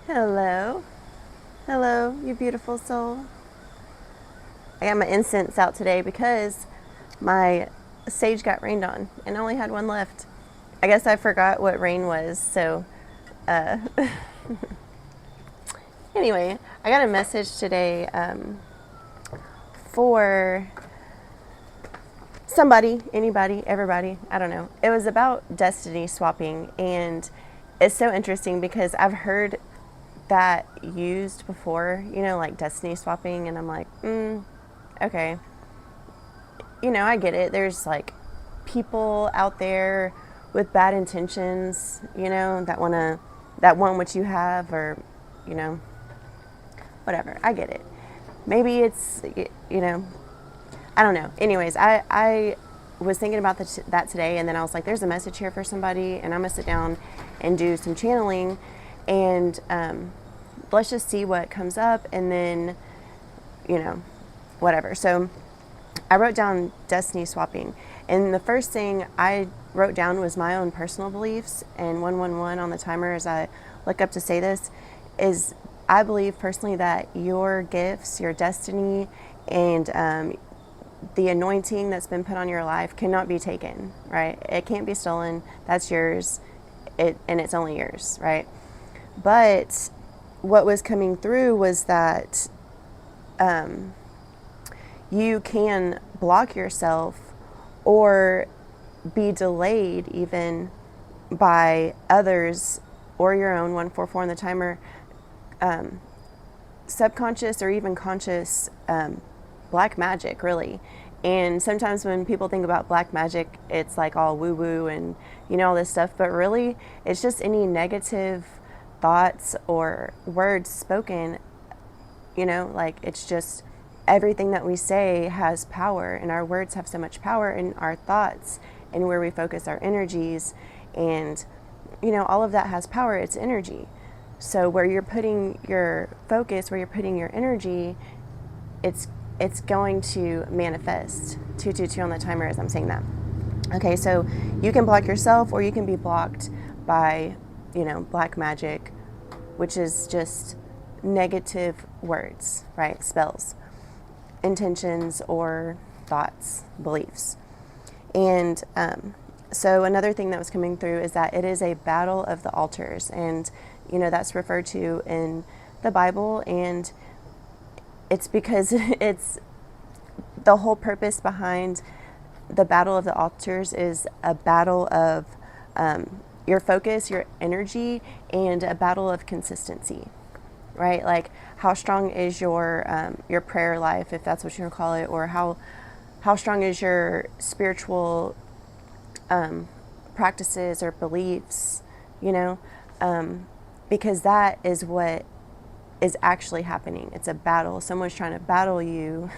Hello. Hello, you beautiful soul. I got my incense out today because my sage got rained on and I only had one left. I guess I forgot what rain was, so uh, anyway, I got a message today for somebody, anybody, everybody, I don't know. It was about destiny swapping, and it's so interesting because I've heard that used before, like destiny swapping, and I'm like, okay, I get it. There's like people out there with bad intentions, that want what you have, or, you know, whatever. I get it. Maybe it's, I don't know. Anyways, I was thinking about that today, and then I was like, there's a message here for somebody, and I'm going to sit down and do some channeling, and let's just see what comes up, and then, whatever. So I wrote down destiny swapping, and the first thing I wrote down was my own personal beliefs, and 111 on the timer as I look up to say this is I believe personally that your gifts, your destiny, and the anointing that's been put on your life cannot be taken, right? It can't be stolen. That's yours, and it's only yours, right? But what was coming through was that you can block yourself or be delayed even by others or your own 144 on the timer, subconscious or even conscious black magic, really. And sometimes when people think about black magic, it's like all woo woo and all this stuff, but really it's just any negative thoughts or words spoken. Like it's just everything that we say has power, and our words have so much power, in our thoughts and where we focus our energies, and all of that has power. It's energy. So where you're putting your focus, where you're putting your energy, it's going to manifest. 222 on the timer as I'm saying that. Okay, so you can block yourself, or you can be blocked by black magic, which is just negative words, right? Spells, intentions, or thoughts, beliefs. And so another thing that was coming through is that it is a battle of the altars, and that's referred to in the Bible, and it's because it's the whole purpose behind the battle of the altars is a battle of your focus, your energy, and a battle of consistency, right? Like how strong is your prayer life, if that's what you want to call it, or how strong is your spiritual practices or beliefs, because that is what is actually happening. It's a battle. Someone's trying to battle you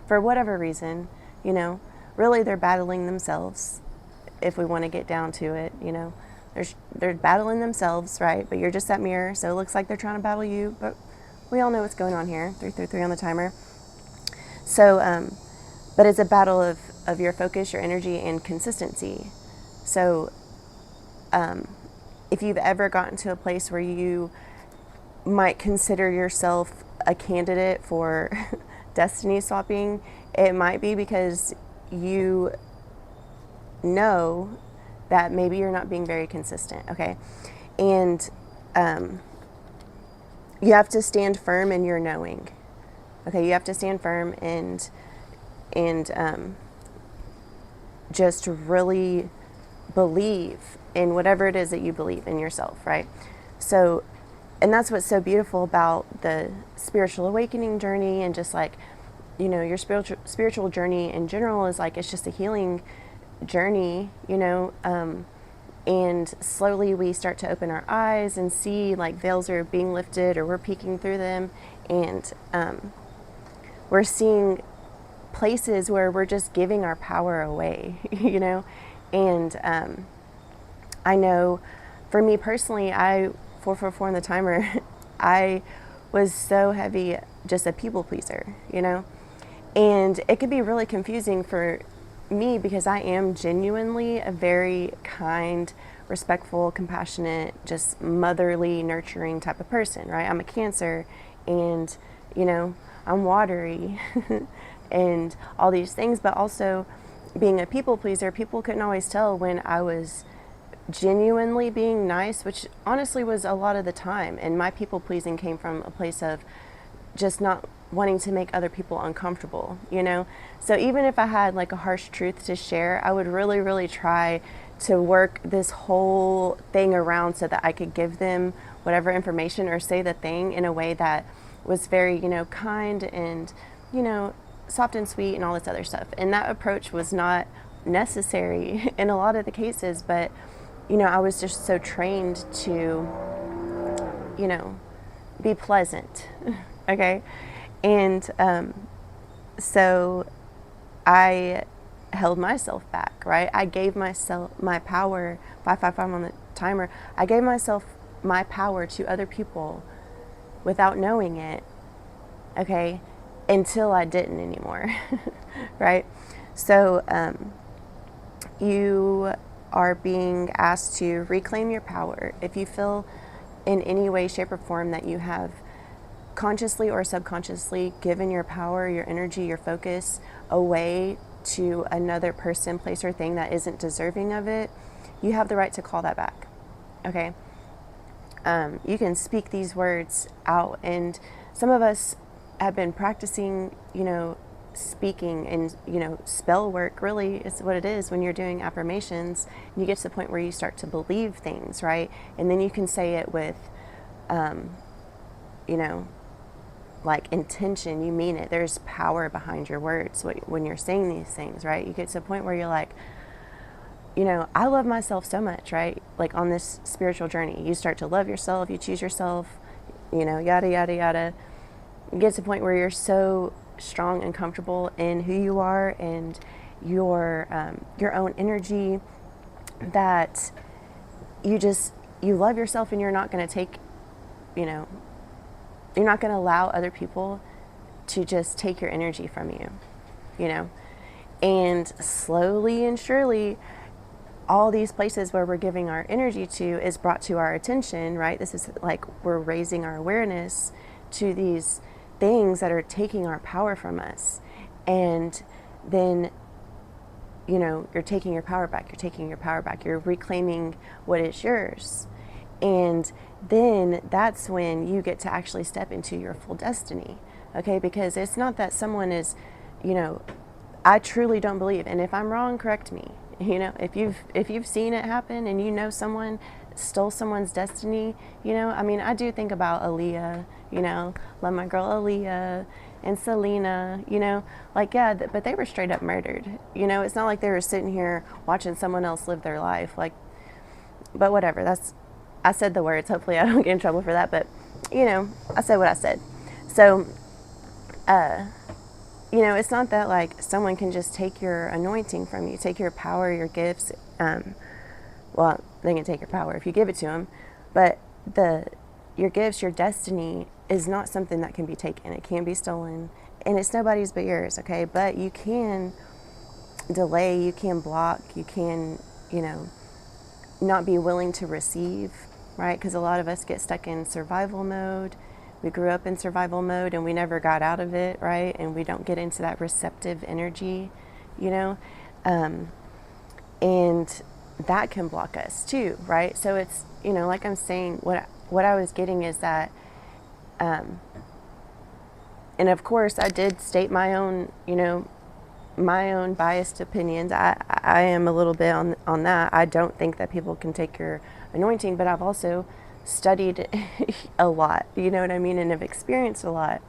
for whatever reason, really they're battling themselves. If we want to get down to it, they're battling themselves, right? But you're just that mirror, so it looks like they're trying to battle you, but we all know what's going on here. 333 on the timer. So, but it's a battle of your focus, your energy, and consistency. So, if you've ever gotten to a place where you might consider yourself a candidate for destiny swapping, it might be because you know that maybe you're not being very consistent, okay? And you have to stand firm in your knowing, okay? You have to stand firm and just really believe in whatever it is that you believe in yourself, right? So, and that's what's so beautiful about the spiritual awakening journey, and just like, your spiritual journey in general is like, it's just a healing journey, and slowly we start to open our eyes and see like veils are being lifted, or we're peeking through them, and we're seeing places where we're just giving our power away, and I know for me personally, 444 on the timer, I was so heavy just a people pleaser, and it could be really confusing for me because I am genuinely a very kind, respectful, compassionate, just motherly, nurturing type of person, right? I'm a Cancer, and, you know, I'm watery and all these things, but also being a people pleaser, people couldn't always tell when I was genuinely being nice, which honestly was a lot of the time. And my people pleasing came from a place of just not wanting to make other people uncomfortable, you know? So even if I had like a harsh truth to share, I would really, really try to work this whole thing around so that I could give them whatever information or say the thing in a way that was very, you know, kind and, you know, soft and sweet and all this other stuff. And that approach was not necessary in a lot of the cases, but, you know, I was just so trained to, you know, be pleasant. Okay. And so I held myself back, right? I gave myself my power, 555 on the timer. I gave myself my power to other people without knowing it, okay, until I didn't anymore, right? So you are being asked to reclaim your power. If you feel in any way, shape, or form that you have consciously or subconsciously given your power, your energy, your focus away to another person, place, or thing that isn't deserving of it, you have the right to call that back, okay? You can speak these words out, and some of us have been practicing, you know, speaking, and, you know, spell work really is what it is when you're doing affirmations. You get to the point where you start to believe things, right? And then you can say it with, you know, like intention. You mean it. There's power behind your words when you're saying these things, right? You get to a point where you're like, you know, I love myself so much, right? Like on this spiritual journey, you start to love yourself, you choose yourself, you know, yada, yada, yada. You get to the point where you're so strong and comfortable in who you are and your own energy that you love yourself, and you're not going to take, you know, you're not going to allow other people to just take your energy from you, you know. And slowly and surely, all these places where we're giving our energy to is brought to our attention, right? This is like we're raising our awareness to these things that are taking our power from us. And then, you know, you're taking your power back, you're taking your power back, you're reclaiming what is yours. And then that's when you get to actually step into your full destiny, okay? Because it's not that someone is, you know, I truly don't believe, and if I'm wrong, correct me. You know, if you've seen it happen and you know someone stole someone's destiny, you know, I mean, I do think about Aaliyah, you know, love my girl Aaliyah and Selena, you know, like, yeah, but they were straight up murdered. You know, it's not like they were sitting here watching someone else live their life, like, but whatever, I said the words, hopefully I don't get in trouble for that, but, you know, I said what I said. So, you know, it's not that like someone can just take your anointing from you, take your power, your gifts. Well, they can take your power if you give it to them, but your gifts, your destiny is not something that can be taken. It can be stolen, and it's nobody's but yours, okay? But you can delay, you can block, you can, you know, not be willing to receive, right? Because a lot of us get stuck in survival mode. We grew up in survival mode and we never got out of it, right? And we don't get into that receptive energy, you know? And that can block us too, right? So it's, you know, like I'm saying, what I was getting is that, and of course I did state my own, you know, my own biased opinions. I am a little bit on that. I don't think that people can take your anointing, but I've also studied a lot, you know what I mean, and have experienced a lot.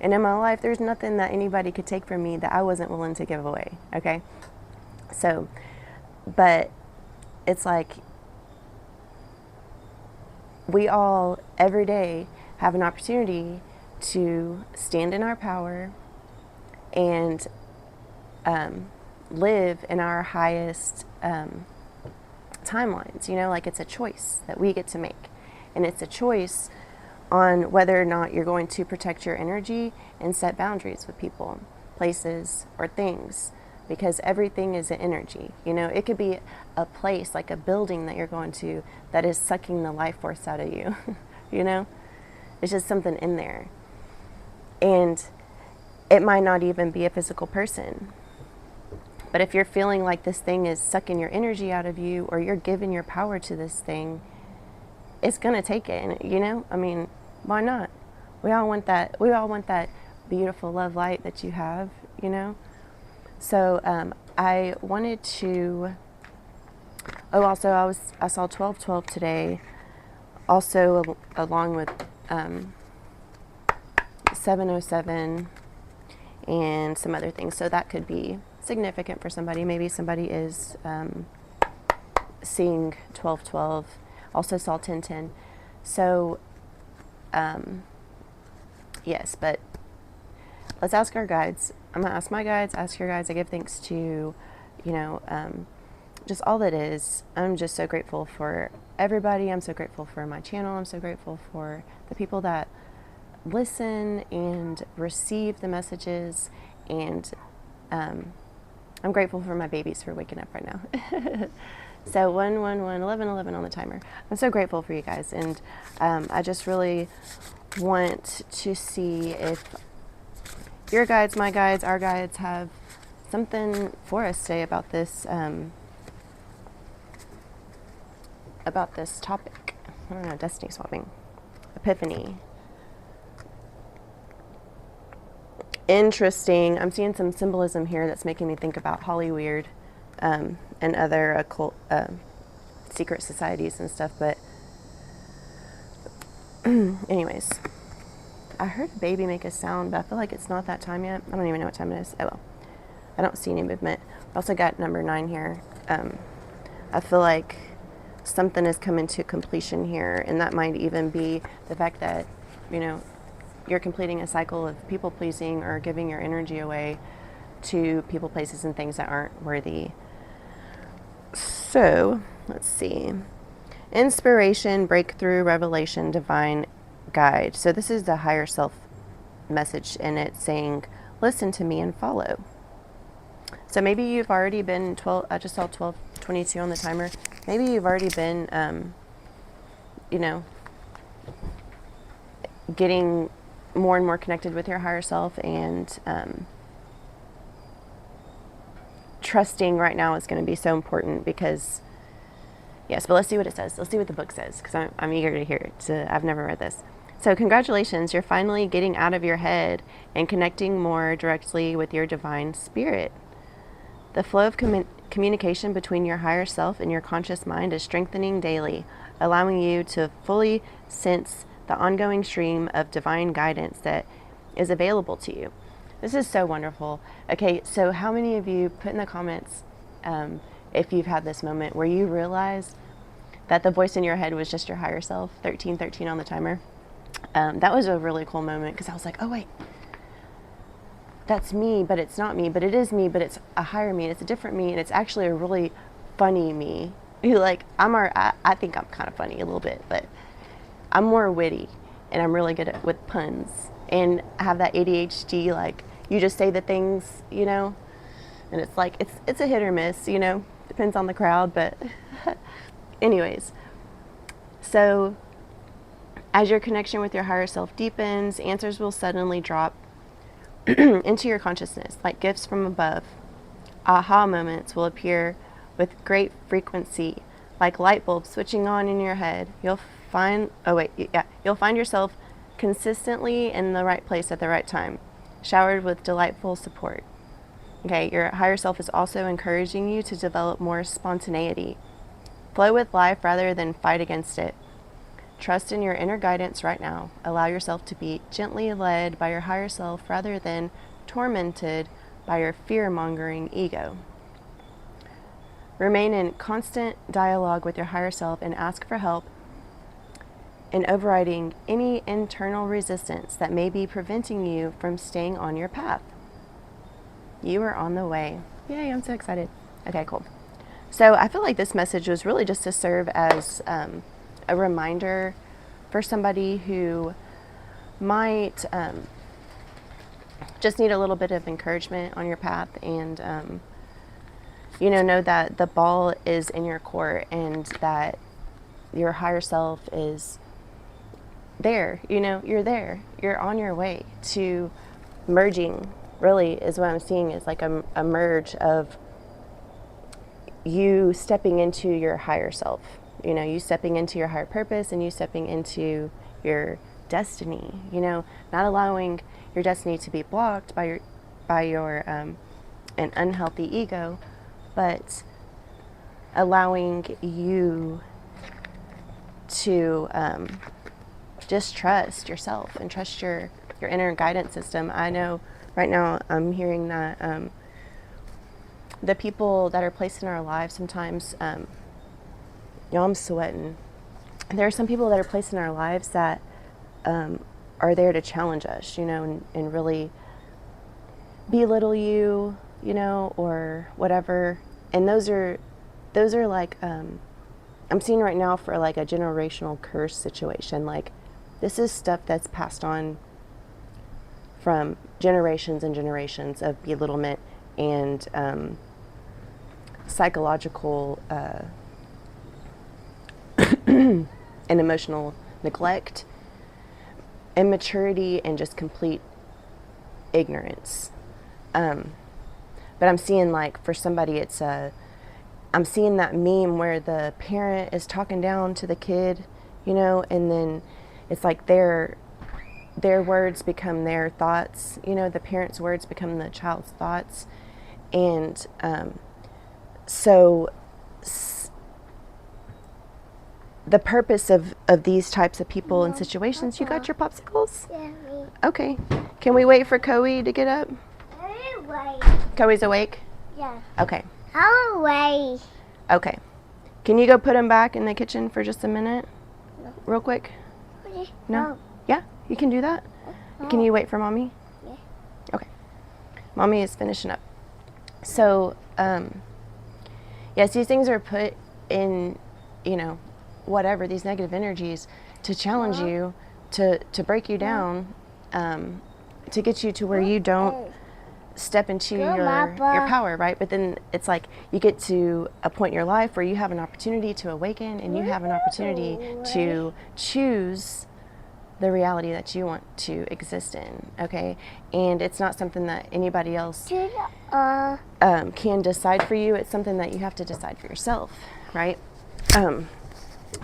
And in my life, there's nothing that anybody could take from me that I wasn't willing to give away, okay? So, but it's like we all, every day, have an opportunity to stand in our power and live in our highest timelines, you know, like it's a choice that we get to make. And it's a choice on whether or not you're going to protect your energy and set boundaries with people, places, or things because everything is an energy. You know, it could be a place, like a building that you're going to, that is sucking the life force out of you. You know, it's just something in there. And it might not even be a physical person. But if you're feeling like this thing is sucking your energy out of you, or you're giving your power to this thing, it's going to take it. And, you know, I mean, why not? We all want that. We all want that beautiful love light that you have, you know? So I wanted to, also I saw 1212 today, also along with 707 and some other things. So that could be significant for somebody. Maybe somebody is seeing 1212. Also saw 1010. So yes, but let's ask our guides. I'm going to ask my guides, ask your guides. I give thanks to, you know, just all that is. I'm just so grateful for everybody. I'm so grateful for my channel. I'm so grateful for the people that listen and receive the messages. And I'm grateful for my babies for waking up right now. So 1, 1, 1, 11, 11 on the timer. I'm so grateful for you guys. And I just really want to see if your guides, my guides, our guides have something for us today about this topic. I don't know, destiny swapping, epiphany. Interesting. I'm seeing some symbolism here that's making me think about Hollyweird and other occult secret societies and stuff. But anyways, I heard a baby make a sound, but I feel like it's not that time yet. I don't even know what time it is. Oh well. I don't see any movement. I also got number 9 here. I feel like something is coming to completion here, and that might even be the fact that, you know, you're completing a cycle of people pleasing or giving your energy away to people, places, and things that aren't worthy. So let's see. Inspiration, breakthrough, revelation, divine guide. So this is the higher self message, and it's saying, listen to me and follow. So maybe you've already been 12, I just saw 12:22 on the timer. Maybe you've already been, you know, getting more and more connected with your higher self, and trusting right now is going to be so important because, yes, but let's see what it says. Let's see what the book says, because I'm eager to hear it. I've never read this. So congratulations, you're finally getting out of your head and connecting more directly with your divine spirit. The flow of communication between your higher self and your conscious mind is strengthening daily, allowing you to fully sense the ongoing stream of divine guidance that is available to you. This is so wonderful. Okay, so how many of you put in the comments if you've had this moment where you realized that the voice in your head was just your higher self? 1313 on the timer. That was a really cool moment, because I was like, oh wait, that's me, but it's not me, but it is me, but it's a higher me, and it's a different me, and it's actually a really funny me. Like, I think I'm kind of funny a little bit, but I'm more witty, and I'm really good with puns, and I have that ADHD, like, you just say the things, you know, and it's like, it's a hit or miss, you know, depends on the crowd, but anyways. So as your connection with your higher self deepens, answers will suddenly drop into your consciousness like gifts from above. Aha moments will appear with great frequency, like light bulbs switching on in your head. You'll find yourself consistently in the right place at the right time, showered with delightful support. Okay, your higher self is also encouraging you to develop more spontaneity. Flow with life rather than fight against it. Trust in your inner guidance right now. Allow yourself to be gently led by your higher self rather than tormented by your fear-mongering ego. Remain in constant dialogue with your higher self and ask for help in overriding any internal resistance that may be preventing you from staying on your path. You are on the way. Yay, I'm so excited. Okay, cool. So I feel like this message was really just to serve as a reminder for somebody who might just need a little bit of encouragement on your path, and know that the ball is in your court and that your higher self is there. You're there. You're on your way to merging, really, is what I'm seeing, is like a merge of you stepping into your higher self, you stepping into your higher purpose and you stepping into your destiny, not allowing your destiny to be blocked by your an unhealthy ego, but allowing you to just trust yourself and trust your inner guidance system. I know right now I'm hearing that the people that are placed in our lives sometimes, I'm sweating. There are some people that are placed in our lives that are there to challenge us, and really belittle you, or whatever. And those are like, I'm seeing right now for like a generational curse situation. Like, this is stuff that's passed on from generations and generations of belittlement and psychological and emotional neglect, immaturity, and just complete ignorance. But I'm seeing, like, for somebody, I'm seeing that meme where the parent is talking down to the kid, and then it's like their words become their thoughts, the parent's words become the child's thoughts. And so the purpose of these types of people and situations, you got your popsicles? Yeah, me. Okay. Can we wait for Coey to get up? Wait. Coey's awake? Yeah. Okay. I'll wait. Okay. Can you go put him back in the kitchen for just a minute? No. Real quick? Okay. No? Yeah? You can do that? No. Can you wait for Mommy? Yeah. Okay. Mommy is finishing up. So, yes, these things are put in, whatever, these negative energies to challenge you, to break you down, to get you to where you don't step into your power, right? But then it's like you get to a point in your life where you have an opportunity to awaken and you have an opportunity to choose the reality that you want to exist in, okay? And it's not something that anybody else can decide for you. It's something that you have to decide for yourself, right?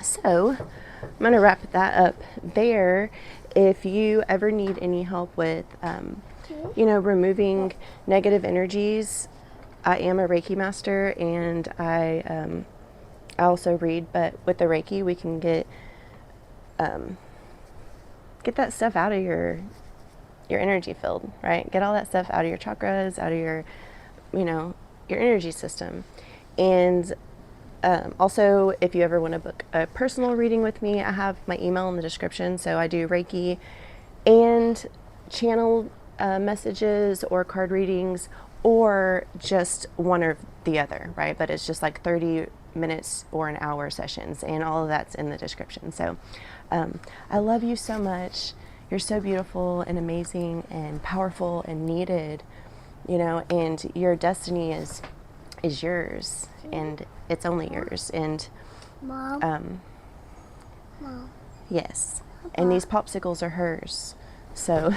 So I'm going to wrap that up there. If you ever need any help with, removing negative energies, I am a Reiki master, and I also read, but with the Reiki, we can get that stuff out of your energy field, right? Get all that stuff out of your chakras, out of your energy system. And also, if you ever want to book a personal reading with me, I have my email in the description. So I do Reiki and channel messages or card readings, or just one or the other, right? But it's just like 30 minutes or an hour sessions, and all of that's in the description. So I love you so much. You're so beautiful and amazing and powerful and needed, and your destiny is yours, and it's only yours. And Mom. Yes, and these popsicles are hers. So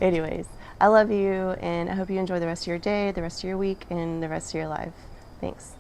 anyways, I love you, and I hope you enjoy the rest of your day, the rest of your week, and the rest of your life. Thanks.